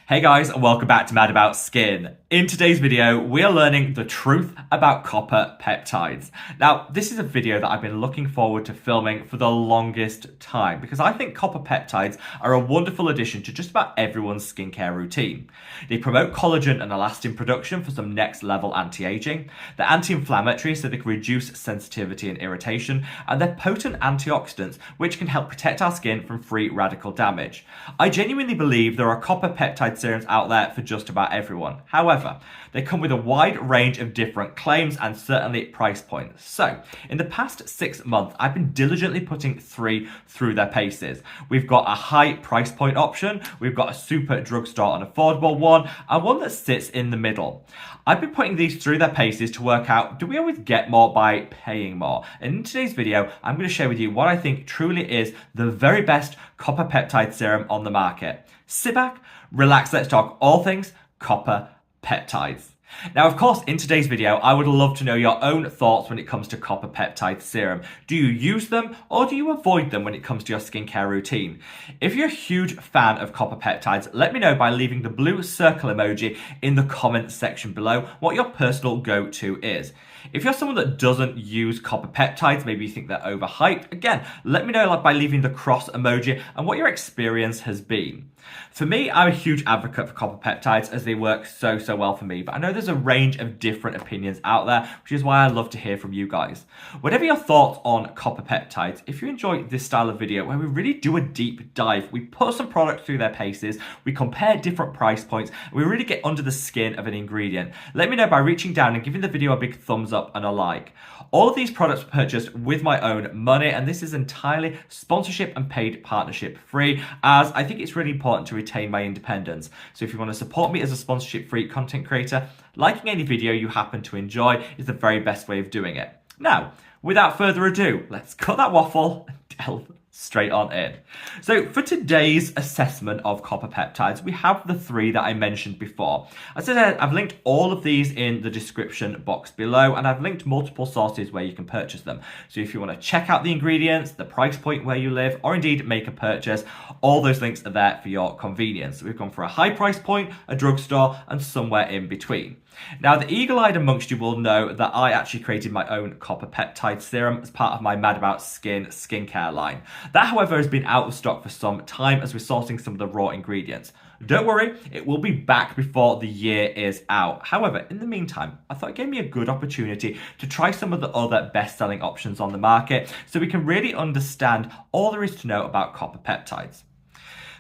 Hey guys, and welcome back to Mad About Skin. In today's video, we are learning the truth about copper peptides. Now, this is a video that I've been looking forward to filming for the longest time because I think copper peptides are a wonderful addition to just about everyone's skincare routine. They promote collagen and elastin production for some next level anti-aging. They're anti-inflammatory so they can reduce sensitivity and irritation, and they're potent antioxidants which can help protect our skin from free radical damage. I genuinely believe there are copper peptide serums out there for just about everyone. However, they come with a wide range of different claims and certainly price points. So, in the past 6 months, I've been diligently putting 3 through their paces. We've got a high price point option, we've got a super drugstore and affordable one, and one that sits in the middle. I've been putting these through their paces to work out, do we always get more by paying more? And in today's video, I'm going to share with you what I think truly is the very best copper peptide serum on the market. Sit back, relax, let's talk all things copper peptides. Now, of course, in today's video, I would love to know your own thoughts when it comes to copper peptide serum. Do you use them or do you avoid them when it comes to your skincare routine? If you're a huge fan of copper peptides, let me know by leaving the blue circle emoji in the comments section below what your personal go-to is. If you're someone that doesn't use copper peptides, maybe you think they're overhyped, again, let me know by leaving the cross emoji and what your experience has been. For me, I'm a huge advocate for copper peptides as they work so well for me, but I know there's a range of different opinions out there, which is why I love to hear from you guys. Whatever your thoughts on copper peptides, if you enjoy this style of video where we really do a deep dive, we put some products through their paces, we compare different price points, and we really get under the skin of an ingredient, let me know by reaching down and giving the video a big thumbs up and a like. All of these products were purchased with my own money, and this is entirely sponsorship and paid partnership free, as I think it's really important to retain my independence. So if you want to support me as a sponsorship free content creator, liking any video you happen to enjoy is the very best way of doing it. Now, without further ado, let's cut that waffle and delve straight on in. So for today's assessment of copper peptides, we have the 3 that I mentioned before. As I said, I've linked all of these in the description box below, and I've linked multiple sources where you can purchase them. So if you want to check out the ingredients, the price point where you live, or indeed make a purchase, all those links are there for your convenience. We've gone for a high price point, a drugstore, and somewhere in between. Now, the eagle-eyed amongst you will know that I actually created my own copper peptide serum as part of my Mad About Skin skincare line. That, however, has been out of stock for some time as we're sourcing some of the raw ingredients. Don't worry, it will be back before the year is out. However, in the meantime, I thought it gave me a good opportunity to try some of the other best-selling options on the market so we can really understand all there is to know about copper peptides.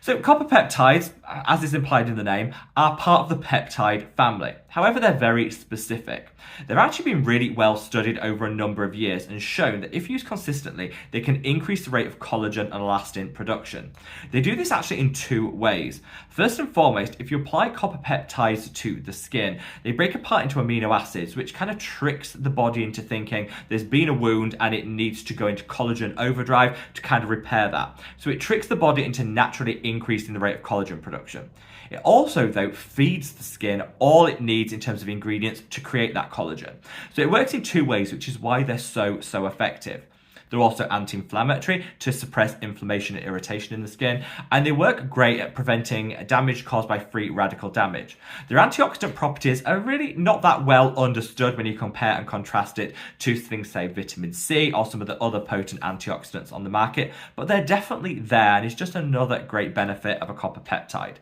So copper peptides, as is implied in the name, are part of the peptide family. However, they're very specific. They've actually been really well studied over a number of years and shown that if used consistently, they can increase the rate of collagen and elastin production. They do this actually in 2 ways. First and foremost, if you apply copper peptides to the skin, they break apart into amino acids, which kind of tricks the body into thinking there's been a wound and it needs to go into collagen overdrive to kind of repair that. So it tricks the body into naturally increasing the rate of collagen production. It also, though, feeds the skin all it needs in terms of ingredients to create that collagen. So it works in 2 ways, which is why they're so effective. They're also anti-inflammatory to suppress inflammation and irritation in the skin, and they work great at preventing damage caused by free radical damage. Their antioxidant properties are really not that well understood when you compare and contrast it to things say vitamin C or some of the other potent antioxidants on the market, but they're definitely there, and it's just another great benefit of a copper peptide.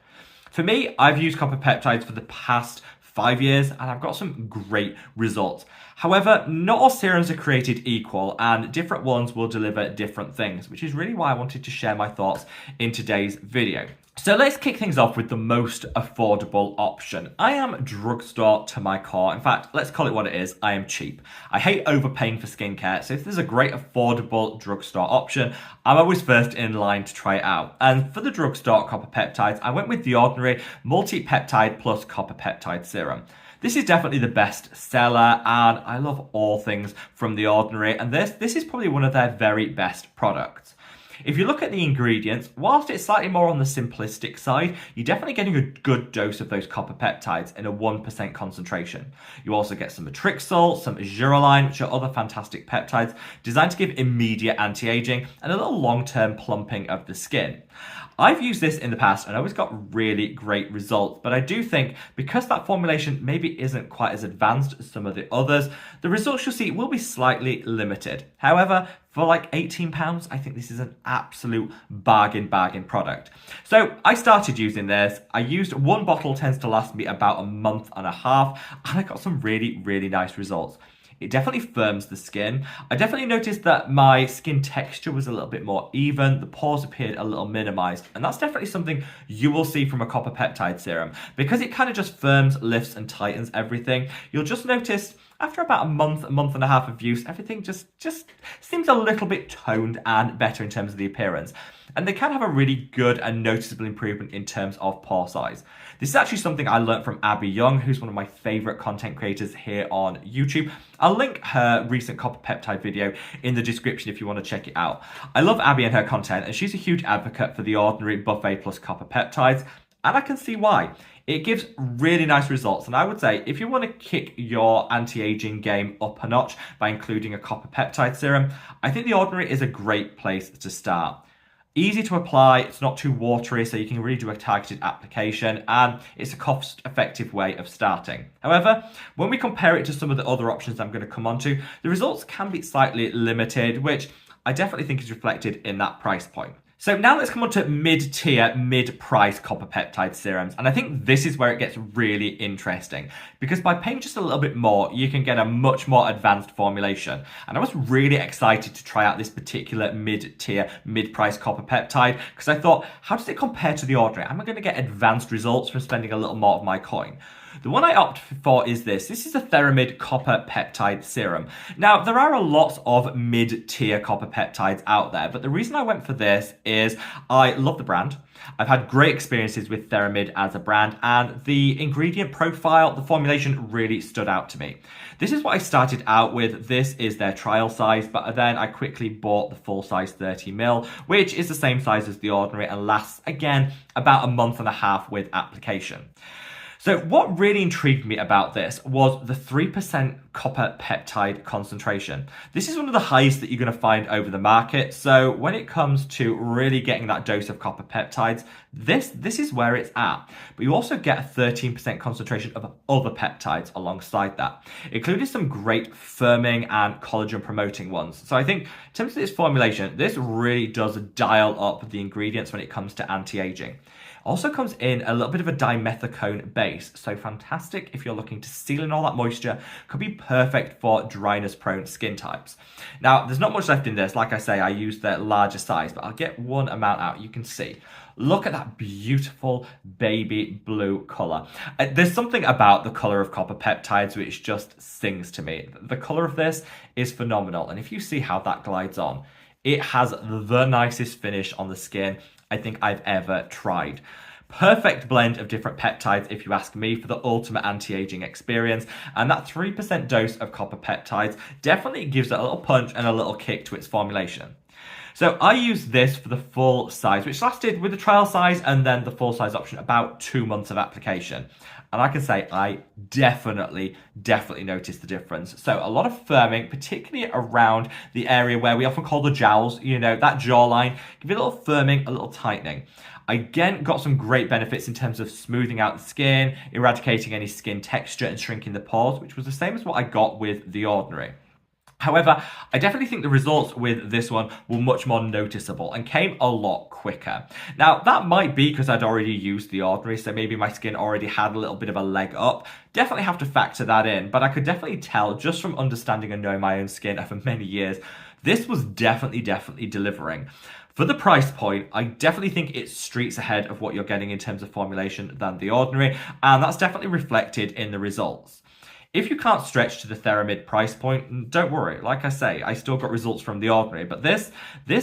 For me, I've used copper peptides for the past 5 years and I've got some great results. However, not all serums are created equal and different ones will deliver different things, which is really why I wanted to share my thoughts in today's video. So let's kick things off with the most affordable option. I am drugstore to my core. In fact, let's call it what it is. I am cheap. I hate overpaying for skincare, so if there's a great affordable drugstore option, I'm always first in line to try it out. And for the drugstore copper peptides, I went with the ordinary multi-peptide plus copper peptide serum. This is definitely the best seller, and I love all things from The Ordinary, and this is probably one of their very best products. If you look at the ingredients, whilst it's slightly more on the simplistic side, you're definitely getting a good dose of those copper peptides in a 1% concentration. You also get some matrixyl, some azuraline, which are other fantastic peptides designed to give immediate anti-aging and a little long-term plumping of the skin. I've used this in the past and always got really great results, but I do think because that formulation maybe isn't quite as advanced as some of the others, the results you'll see will be slightly limited. However, for like £18, I think this is an absolute bargain product. So I started using this. I used one bottle, tends to last me about a month and a half, and I got some really nice results. It definitely firms the skin. I definitely noticed that my skin texture was a little bit more even. The pores appeared a little minimized. And that's definitely something you will see from a copper peptide serum. Because it kind of just firms, lifts, and tightens everything, you'll just notice after about a month and a half of use, everything just seems a little bit toned and better in terms of the appearance. And they can have a really good and noticeable improvement in terms of pore size. This is actually something I learned from Abby Young, who's one of my favorite content creators here on YouTube. I'll link her recent copper peptide video in the description if you want to check it out. I love Abby and her content, and she's a huge advocate for the ordinary buffet plus copper peptides, and I can see why. It gives really nice results, and I would say if you want to kick your anti-aging game up a notch by including a copper peptide serum, I think the Ordinary is a great place to start. Easy to apply, it's not too watery, so you can really do a targeted application, and it's a cost-effective way of starting. However, when we compare it to some of the other options I'm going to come on to, the results can be slightly limited, which I definitely think is reflected in that price point. So now let's come on to mid-tier, mid-price copper peptide serums. And I think this is where it gets really interesting, because by paying just a little bit more, you can get a much more advanced formulation. And I was really excited to try out this particular mid-tier, mid-price copper peptide, because I thought, how does it compare to the Ordinary? Am I going to get advanced results from spending a little more of my coin? The one I opt for is this. This is a Theramid copper peptide serum. Now, there are a lot of mid-tier copper peptides out there, but the reason I went for this is I love the brand. I've had great experiences with Theramid as a brand, and the ingredient profile, the formulation really stood out to me. This is what I started out with. This is their trial size, but then I quickly bought the full size 30ml, which is the same size as the Ordinary and lasts, again, about a month and a half with application. So what really intrigued me about this was the 3% copper peptide concentration. This is one of the highest that you're going to find over the market. So when it comes to really getting that dose of copper peptides, this is where it's at. But you also get a 13% concentration of other peptides alongside that, including some great firming and collagen promoting ones. So I think in terms of this formulation, this really does dial up the ingredients when it comes to anti-aging. Also comes in a little bit of a dimethicone base, so fantastic if you're looking to seal in all that moisture. Could be perfect for dryness prone skin types. Now, there's not much left in this. Like I say, I used the larger size, but I'll get one amount out. You can see. Look at that beautiful baby blue colour. There's something about the colour of copper peptides which just sings to me. The colour of this is phenomenal, and if you see how that glides on, it has the nicest finish on the skin I think I've ever tried. Perfect blend of different peptides, if you ask me, for the ultimate anti-aging experience. And that 3% dose of copper peptides definitely gives it a little punch and a little kick to its formulation. So I used this for the full size, which lasted with the trial size and then the full size option about 2 months of application. And I can say I definitely noticed the difference. So a lot of firming, particularly around the area where we often call the jowls, you know, that jawline, give you a little firming, a little tightening. I again got some great benefits in terms of smoothing out the skin, eradicating any skin texture and shrinking the pores, which was the same as what I got with the Ordinary. However, I definitely think the results with this one were much more noticeable and came a lot quicker. Now, that might be because I'd already used the Ordinary, so maybe my skin already had a little bit of a leg up. Definitely have to factor that in, but I could definitely tell just from understanding and knowing my own skin over many years, this was definitely delivering. For the price point, I definitely think it's streets ahead of what you're getting in terms of formulation than the Ordinary, and that's definitely reflected in the results. If you can't stretch to the Theramid price point, don't worry. Like I say, I still got results from the Ordinary, but this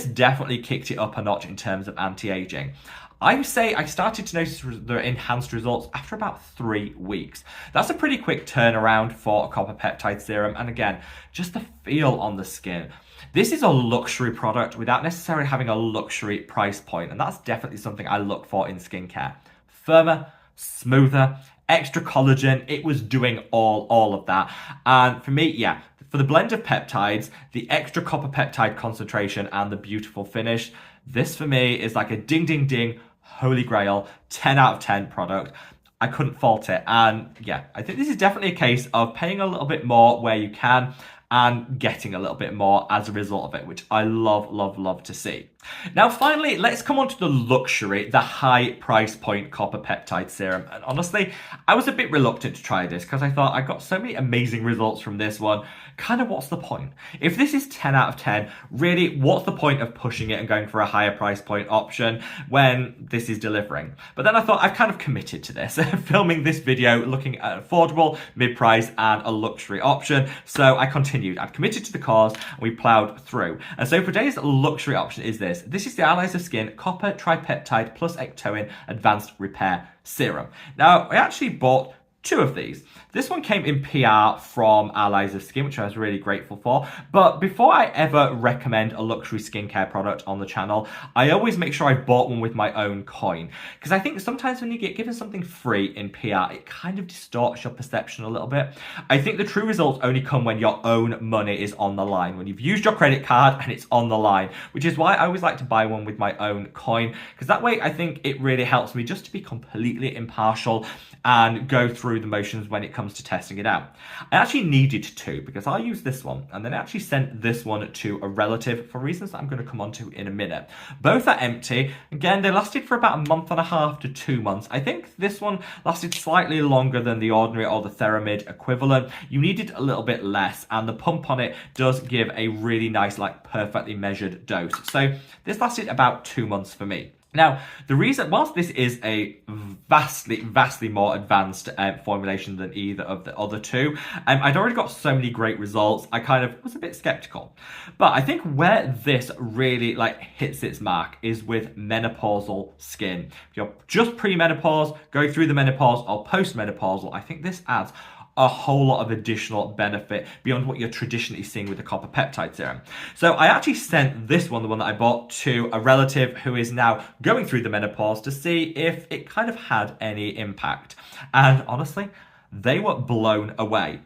definitely kicked it up a notch in terms of anti-aging. I would say I started to notice the enhanced results after about 3 weeks. That's a pretty quick turnaround for a copper peptide serum, and again, just the feel on the skin. This is a luxury product without necessarily having a luxury price point, and that's definitely something I look for in skincare. Firmer, smoother, extra collagen. It was doing all of that. And for me, yeah, for the blend of peptides, the extra copper peptide concentration and the beautiful finish, this for me is like a ding, ding, ding, holy grail, 10 out of 10 product. I couldn't fault it. And yeah, I think this is definitely a case of paying a little bit more where you can and getting a little bit more as a result of it, which I love to see. Now, finally, let's come on to the luxury, the high price point copper peptide serum. And honestly, I was a bit reluctant to try this because I thought I got so many amazing results from this one. Kind of what's the point? If this is 10 out of 10, really, what's the point of pushing it and going for a higher price point option when this is delivering? But then I thought I've kind of committed to this, filming this video, looking at affordable, mid-price, and a luxury option. So I continued. I've committed to the cause, and we plowed through. And so today's luxury option is this. This is the Allies of Skin Copper Tripeptide Plus Ectoin Advanced Repair Serum. Now, I actually bought 2 of these. This one came in PR from Allies of Skin, which I was really grateful for. But before I ever recommend a luxury skincare product on the channel, I always make sure I bought one with my own coin. Because I think sometimes when you get given something free in PR, it kind of distorts your perception a little bit. I think the true results only come when your own money is on the line, when you've used your credit card and it's on the line, which is why I always like to buy one with my own coin. Because that way I think it really helps me just to be completely impartial and go through the motions when it comes to testing it out. I actually needed 2 because I used this one and then I actually sent this one to a relative for reasons that I'm going to come on to in a minute. Both are empty. Again, they lasted for about a month and a half to 2 months. I think this one lasted slightly longer than the ordinary or the Theramid equivalent. You needed a little bit less, and the pump on it does give a really nice, like perfectly measured dose. So this lasted about 2 months for me. Now, the reason, whilst this is a vastly more advanced formulation than either of the other 2, I'd already got so many great results, I kind of was a bit skeptical. But I think where this really hits its mark is with menopausal skin. If you're just pre-menopause, going through the menopause, or post-menopausal, I think this adds a whole lot of additional benefit beyond what you're traditionally seeing with the copper peptide serum. So I actually sent this one, the one that I bought, to a relative who is now going through the menopause to see if it kind of had any impact. And honestly, they were blown away.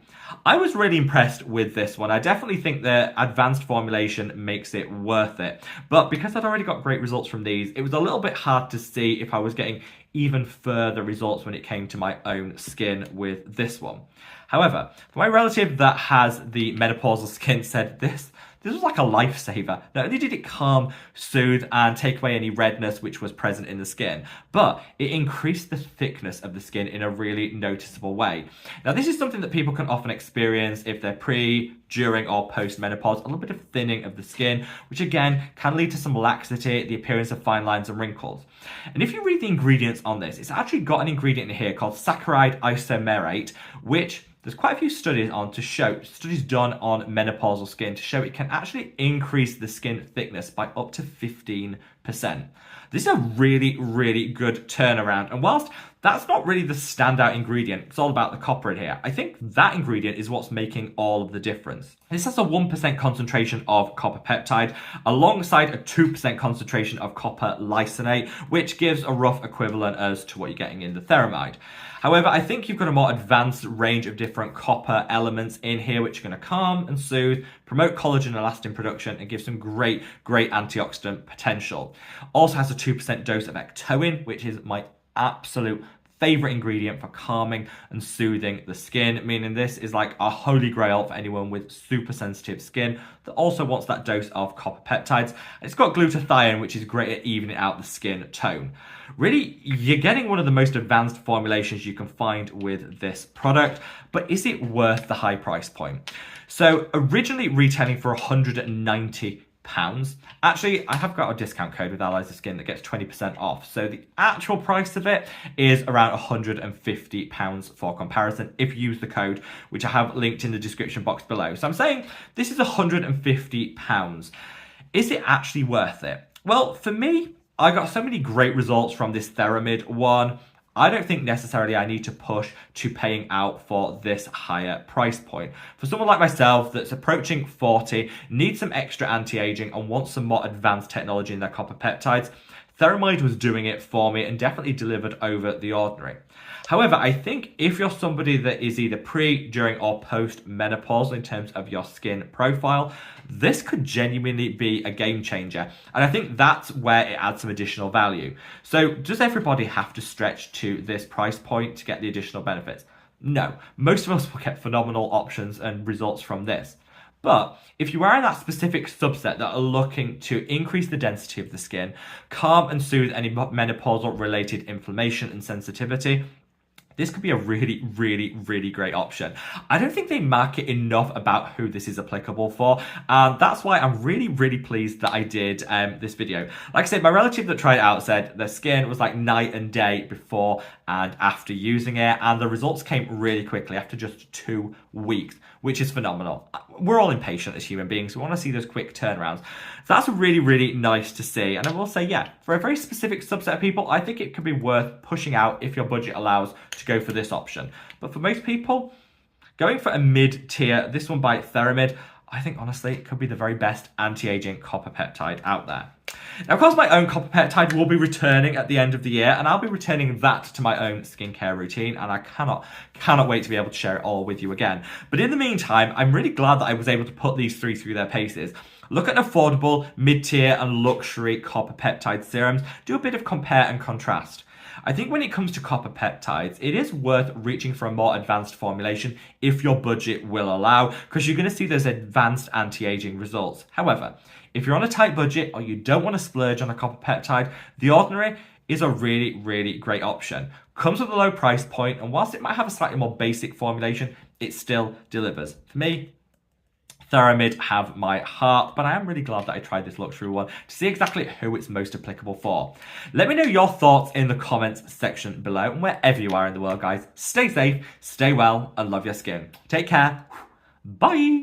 I was really impressed with this one. I definitely think the advanced formulation makes it worth it. But because I'd already got great results from these, it was a little bit hard to see if I was getting even further results when it came to my own skin with this one. However, for my relative that has the menopausal skin said this was like a lifesaver. Not only did it calm, soothe, and take away any redness which was present in the skin, but it increased the thickness of the skin in a really noticeable way. Now, this is something that people can often experience if they're pre, during, or post-menopause, a little bit of thinning of the skin, which again can lead to some laxity, the appearance of fine lines and wrinkles. And if you read the ingredients on this, it's actually got an ingredient in here called saccharide isomerate, which there's quite a few studies done on menopausal skin to show it can actually increase the skin thickness by up to 15%. This is a really good turnaround. And whilst that's not really the standout ingredient, it's all about the copper in here, I think that ingredient is what's making all of the difference. This has a 1% concentration of copper peptide alongside a 2% concentration of copper lysonate, which gives a rough equivalent as to what you're getting in the Theramide. However, I think you've got a more advanced range of different copper elements in here, which are going to calm and soothe, promote collagen and elastin production, and give some great antioxidant potential. Also has a 2% dose of ectoin, which is my absolute favorite ingredient for calming and soothing the skin, meaning this is like a holy grail for anyone with super sensitive skin that also wants that dose of copper peptides. It's got glutathione, which is great at evening out the skin tone. Really, you're getting one of the most advanced formulations you can find with this product, but is it worth the high price point? So originally retailing for £190. Actually, I have got a discount code with Allies of Skin that gets 20% off. So the actual price of it is around £150 for comparison if you use the code, which I have linked in the description box below. So I'm saying this is £150. Is it actually worth it? Well, for me, I got so many great results from this Theramid one. I don't think necessarily I need to push to paying out for this higher price point. For someone like myself that's approaching 40, needs some extra anti-aging and wants some more advanced technology in their copper peptides, Theramide was doing it for me and definitely delivered over the ordinary. However, I think if you're somebody that is either pre, during, or post-menopausal in terms of your skin profile, this could genuinely be a game changer. And I think that's where it adds some additional value. So does everybody have to stretch to this price point to get the additional benefits? No. Most of us will get phenomenal options and results from this. But if you are in that specific subset that are looking to increase the density of the skin, calm and soothe any menopausal related inflammation and sensitivity, this could be a really, really, really great option. I don't think they market enough about who this is applicable for, and that's why I'm really, really pleased that I did this video. Like I said, my relative that tried it out said their skin was like night and day before and after using it, and the results came really quickly after just 2 weeks, which is phenomenal. We're all impatient as human beings. We want to see those quick turnarounds. So that's really, really nice to see. And I will say, yeah, for a very specific subset of people, I think it could be worth pushing out if your budget allows to go for this option. But for most people, going for a mid-tier, this one by Theramid, I think honestly it could be the very best anti-aging copper peptide out there. Now, of course, my own copper peptide will be returning at the end of the year, and I'll be returning that to my own skincare routine, and I cannot wait to be able to share it all with you again. But in the meantime, I'm really glad that I was able to put these three through their paces. Look at affordable, mid-tier, and luxury copper peptide serums. Do a bit of compare and contrast. I think when it comes to copper peptides, it is worth reaching for a more advanced formulation if your budget will allow, because you're going to see those advanced anti-aging results. However, if you're on a tight budget or you don't want to splurge on a copper peptide, the Ordinary is a really, really great option. Comes with a low price point, and whilst it might have a slightly more basic formulation, it still delivers. For me, Theramid have my heart, but I am really glad that I tried this luxury one to see exactly who it's most applicable for. Let me know your thoughts in the comments section below, and wherever you are in the world, guys, stay safe, stay well, and love your skin. Take care. Bye.